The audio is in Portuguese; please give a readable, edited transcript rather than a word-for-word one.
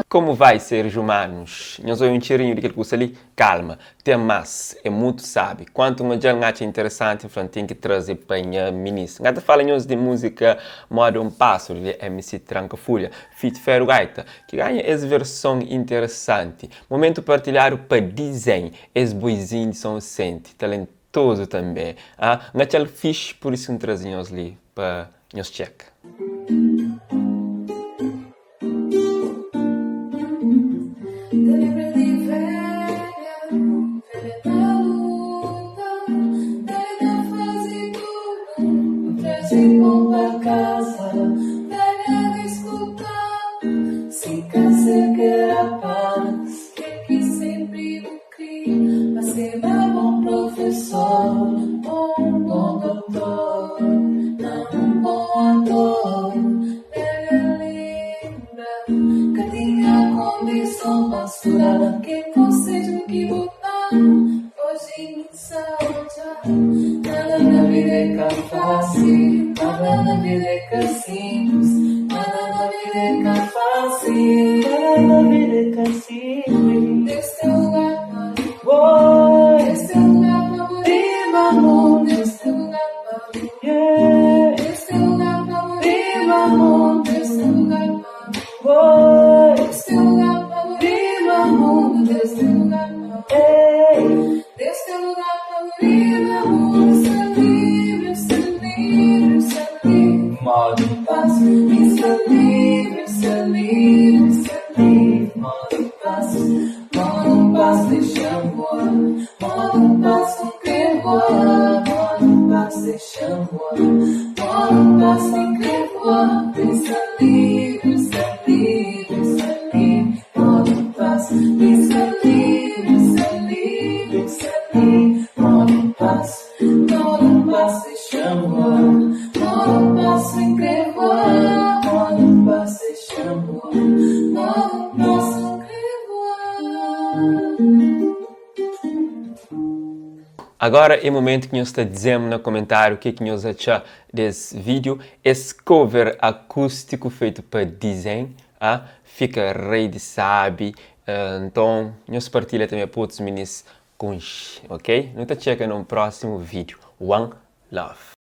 Como vai, seres humanos? Eu sou um tirinho de que custa ali. Calma, tem mais, é muito sabe. Quanto um dia é interessante, tem que trazer para a ministra. Gata fala de música moda um passo, de MC Tranca Folha, Fit Ferro Gaita, que ganha essa versão interessante. Momento partilhar para desenho, esse boizinho são sente, talentoso também. Naquele fixe, por isso que trazemos ali para nos check. Para casa, velha de escutar, se cansa que era paz, que aqui sempre o cria, mas ser um bom professor, um bom doutor, não um bom ator, velha lembra, que tinha condição basura, que conselho que botar, hoje me salta, nada na vida é fácil. Nada na vida é simples, nada na vida é fácil, nada na vida é simples. Este é o lugar para este é o lugar para morir, amor. Este é o lugar para este é o lugar para morir, amor. Este é o lugar para este é o lugar para morir, amor. Este é o lugar para este é o lugar para morir, amor. Ser livre, ser livre, ser livre. Modo passo, ser livre, ser livre, ser livre. Modo passo, deixa voar. Modo passo, quer voar. Modo passo, deixa voar. Modo passo, quer voar. Ser livre, ser livre, ser livre. Modo passo, ser livre, ser livre, ser livre. Modo passo, deixa voar. Modo passo, quer voar. Modo passo, deixa voar. Modo passo, quer voar. Agora é o momento que nós está dizendo no comentário o que nós achamos desse vídeo. Esse cover acústico feito para desenho, fica rei de sabe. Então, nós partilha também para outros meninos com ok? Nós está chegando no próximo vídeo. One love.